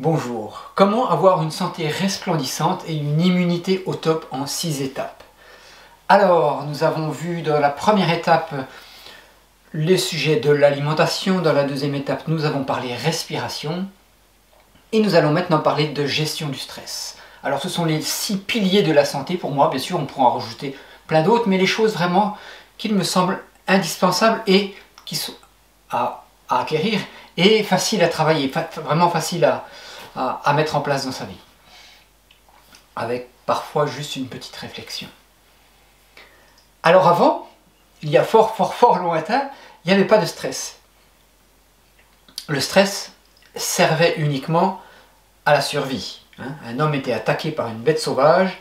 Bonjour. Comment avoir une santé resplendissante et une immunité au top en 6 étapes? Alors, nous avons vu dans la première étape les sujets de l'alimentation. Dans la deuxième étape, nous avons parlé respiration. Et nous allons maintenant parler de gestion du stress. Alors, ce sont les 6 piliers de la santé pour moi. Bien sûr, on pourra en rajouter plein d'autres, mais les choses vraiment qu'il me semblent indispensables et qui sont à acquérir et faciles à travailler, vraiment faciles à mettre en place dans sa vie, avec parfois juste une petite réflexion. Alors avant, il y a fort lointain, il n'y avait pas de stress. Le stress servait uniquement à la survie. Un homme était attaqué par une bête sauvage,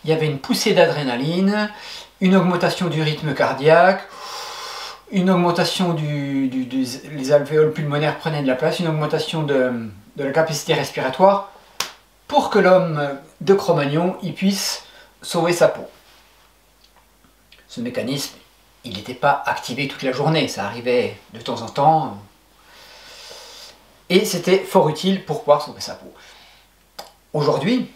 il y avait une poussée d'adrénaline, une augmentation du rythme cardiaque, une augmentation les alvéoles pulmonaires prenaient de la place, une augmentation de la capacité respiratoire pour que l'homme de Cro-Magnon puisse sauver sa peau. Ce mécanisme, il n'était pas activé toute la journée, ça arrivait de temps en temps et c'était fort utile pour pouvoir sauver sa peau. Aujourd'hui,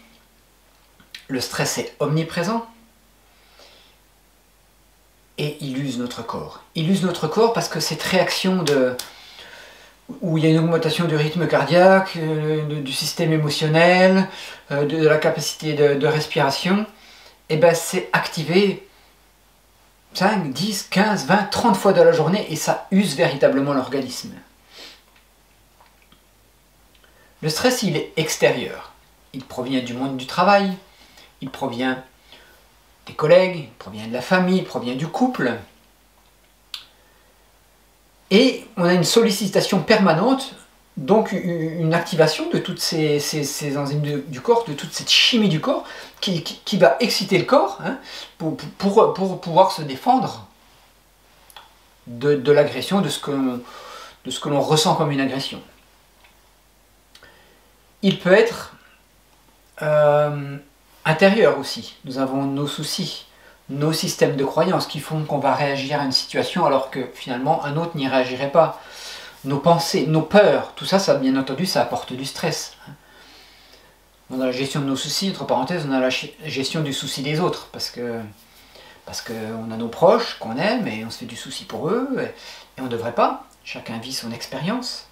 le stress est omniprésent et il use notre corps. Il use notre corps parce que cette réaction où il y a une augmentation du rythme cardiaque, du système émotionnel, de la capacité de respiration, et ben c'est activé 5, 10, 15, 20, 30 fois dans la journée et ça use véritablement l'organisme. Le stress, il est extérieur. Il provient du monde du travail, il provient des collègues, il provient de la famille, il provient du couple. Et on a une sollicitation permanente, donc une activation de toutes ces enzymes du corps, de toute cette chimie du corps, qui va exciter le corps pour pouvoir se défendre de l'agression, de ce que l'on ressent comme une agression. Il peut être intérieur aussi. Nous avons nos soucis, nos systèmes de croyances qui font qu'on va réagir à une situation alors que finalement un autre n'y réagirait pas. Nos pensées, nos peurs, tout ça, bien entendu, ça apporte du stress. On a la gestion de nos soucis, entre parenthèses, on a la gestion du souci des autres, parce qu'on a nos proches qu'on aime et on se fait du souci pour eux, et on ne devrait pas. Chacun vit son expérience.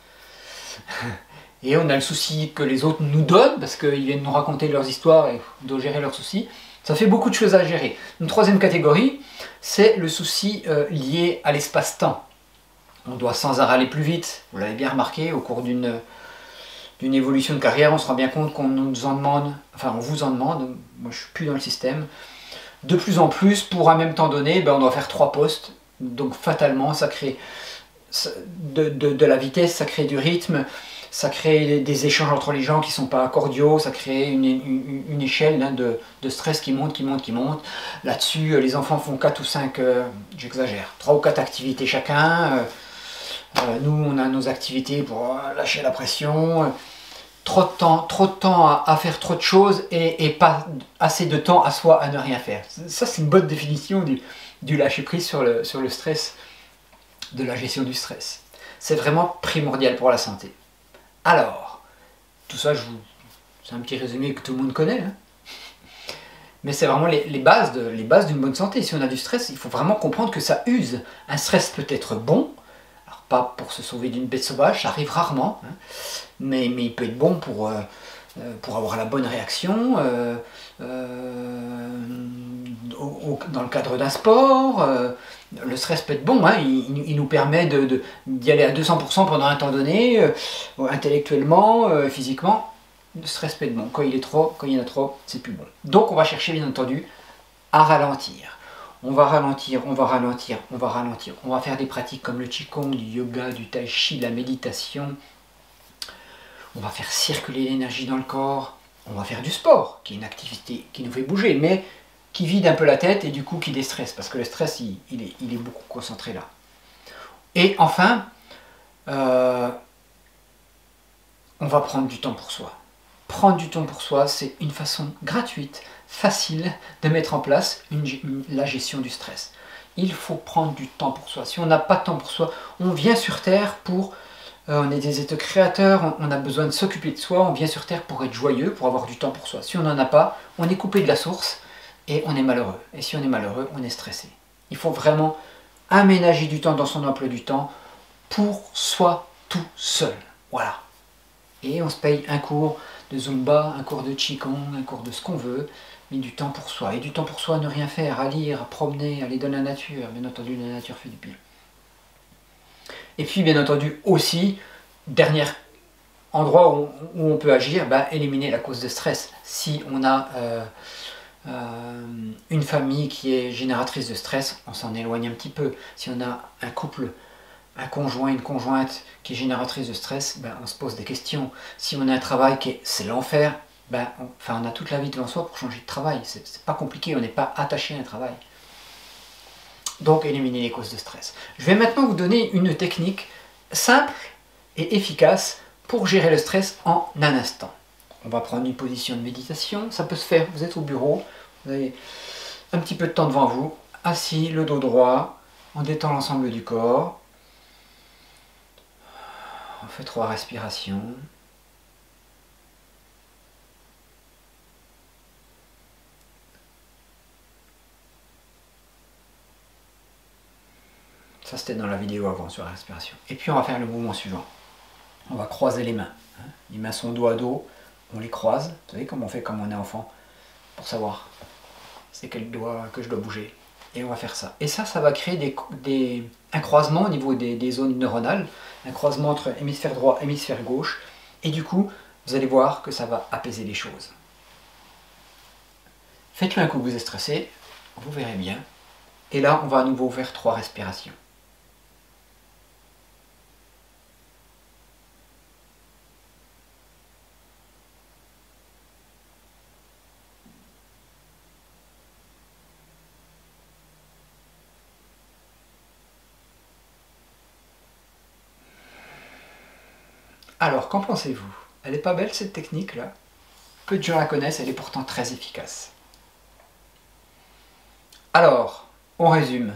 Et on a le souci que les autres nous donnent, parce qu'ils viennent nous raconter leurs histoires et on doit gérer leurs soucis. Ça fait beaucoup de choses à gérer. Une troisième catégorie, c'est le souci lié à l'espace-temps. On doit sans arrêt aller plus vite. Vous l'avez bien remarqué, au cours d'une évolution de carrière, on se rend bien compte qu'on nous en demande, enfin on vous en demande, moi je suis plus dans le système, de plus en plus, pour un même temps donné, on doit faire 3 postes. Donc fatalement, ça crée de la vitesse, ça crée du rythme, ça crée des échanges entre les gens qui ne sont pas cordiaux, ça crée une échelle de stress qui monte. Là-dessus, les enfants font 4 ou 5, j'exagère, 3 ou 4 activités chacun. Nous, on a nos activités pour lâcher la pression. Trop de temps à faire trop de choses et pas assez de temps à soi à ne rien faire. Ça, c'est une bonne définition du lâcher-prise sur le stress, de la gestion du stress. C'est vraiment primordial pour la santé. Alors, tout ça, c'est un petit résumé que tout le monde connaît, mais c'est vraiment les bases d'une bonne santé. Si on a du stress, il faut vraiment comprendre que ça use. Un stress peut être bon, alors pas pour se sauver d'une bête sauvage, ça arrive rarement, mais il peut être bon pour avoir la bonne réaction, dans le cadre d'un sport. Le stress peut être bon, il nous permet d'y aller à 200% pendant un temps donné, intellectuellement, physiquement. Le stress peut être bon. Quand il y en a trop, c'est plus bon. Donc on va chercher bien entendu à ralentir. On va ralentir. On va faire des pratiques comme le qigong, du yoga, du tai chi, de la méditation. On va faire circuler l'énergie dans le corps. On va faire du sport, qui est une activité qui nous fait bouger, mais qui vide un peu la tête et du coup qui déstresse, parce que le stress, il est beaucoup concentré là. Et enfin, on va prendre du temps pour soi. Prendre du temps pour soi, c'est une façon gratuite, facile de mettre en place la gestion du stress. Il faut prendre du temps pour soi. Si on n'a pas de temps pour soi, on vient sur Terre pour on est des êtres créateurs, on a besoin de s'occuper de soi, on vient sur Terre pour être joyeux, pour avoir du temps pour soi. Si on n'en a pas, on est coupé de la source et on est malheureux. Et si on est malheureux, on est stressé. Il faut vraiment aménager du temps dans son emploi du temps pour soi tout seul. Voilà. Et on se paye un cours de Zumba, un cours de Qigong, un cours de ce qu'on veut, mais du temps pour soi. Et du temps pour soi, ne rien faire, à lire, à promener, aller dans la nature. Bien entendu, la nature fait du bien. Et puis, bien entendu, aussi, dernier endroit où on peut agir, éliminer la cause de stress. Si on a une famille qui est génératrice de stress, on s'en éloigne un petit peu. Si on a un couple, un conjoint, une conjointe qui est génératrice de stress, on se pose des questions. Si on a un travail qui est c'est l'enfer, on a toute la vie devant soi pour changer de travail. C'est pas compliqué, on n'est pas attaché à un travail. Donc éliminer les causes de stress. Je vais maintenant vous donner une technique simple et efficace pour gérer le stress en un instant. On va prendre une position de méditation, ça peut se faire, vous êtes au bureau, vous avez un petit peu de temps devant vous, assis, le dos droit, on détend l'ensemble du corps, on fait 3 respirations. Ça c'était dans la vidéo avant sur la respiration. Et puis on va faire le mouvement suivant. On va croiser les mains. Les mains sont dos à dos, on les croise. Vous savez comment on fait quand on est enfant pour savoir c'est quel doigt que je dois bouger. Et on va faire ça. Et ça va créer un croisement au niveau des zones neuronales, un croisement entre hémisphère droit et hémisphère gauche. Et du coup, vous allez voir que ça va apaiser les choses. Faites-le un coup que vous êtes stressé, vous verrez bien. Et là, on va à nouveau faire 3 respirations. Alors, qu'en pensez-vous? Elle n'est pas belle cette technique-là? Peu de gens la connaissent, elle est pourtant très efficace. Alors, on résume.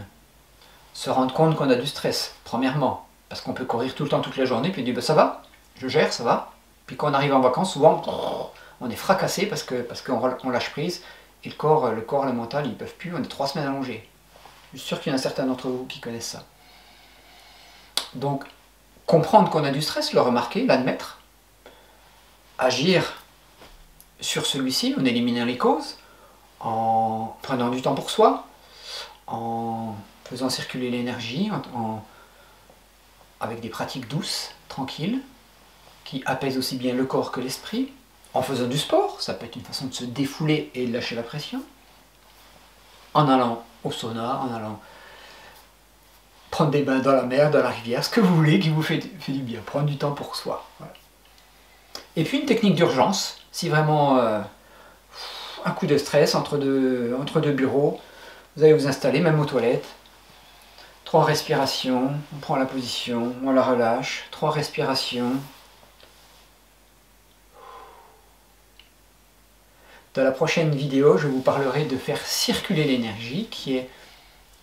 Se rendre compte qu'on a du stress, premièrement, parce qu'on peut courir tout le temps, toute la journée, puis on dit ça va, je gère, ça va. Puis quand on arrive en vacances, souvent, on est fracassé parce qu'on lâche prise, et le corps, le mental, ils ne peuvent plus, on est 3 semaines allongés. Je suis sûr qu'il y en a certains d'entre vous qui connaissent ça. Donc, comprendre qu'on a du stress, le remarquer, l'admettre, agir sur celui-ci en éliminant les causes, en prenant du temps pour soi, en faisant circuler l'énergie, avec des pratiques douces, tranquilles, qui apaisent aussi bien le corps que l'esprit, en faisant du sport, ça peut être une façon de se défouler et de lâcher la pression, en allant au sauna, en allant prendre des bains dans la mer, dans la rivière, ce que vous voulez qui vous fait du bien, prendre du temps pour soi. Voilà. Et puis une technique d'urgence, si vraiment un coup de stress entre deux bureaux, vous allez vous installer, même aux toilettes, 3 respirations, on prend la position, on la relâche, 3 respirations. Dans la prochaine vidéo, je vous parlerai de faire circuler l'énergie, qui est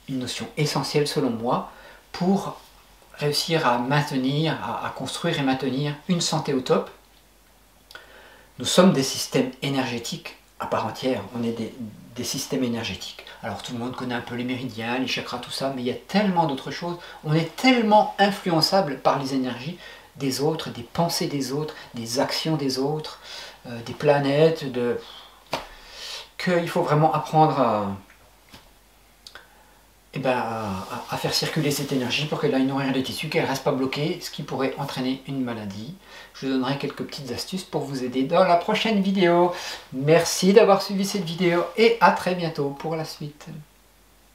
une notion essentielle selon moi, pour réussir à maintenir, à construire et maintenir une santé au top. Nous sommes des systèmes énergétiques à part entière, on est des systèmes énergétiques. Alors tout le monde connaît un peu les méridiens, les chakras, tout ça, mais il y a tellement d'autres choses, on est tellement influençable par les énergies des autres, des pensées des autres, des actions des autres, des planètes, qu'il faut vraiment apprendre à faire circuler cette énergie pour qu'elle aille nourrir les tissus, qu'elle ne reste pas bloquée, ce qui pourrait entraîner une maladie. Je vous donnerai quelques petites astuces pour vous aider dans la prochaine vidéo. Merci d'avoir suivi cette vidéo et à très bientôt pour la suite.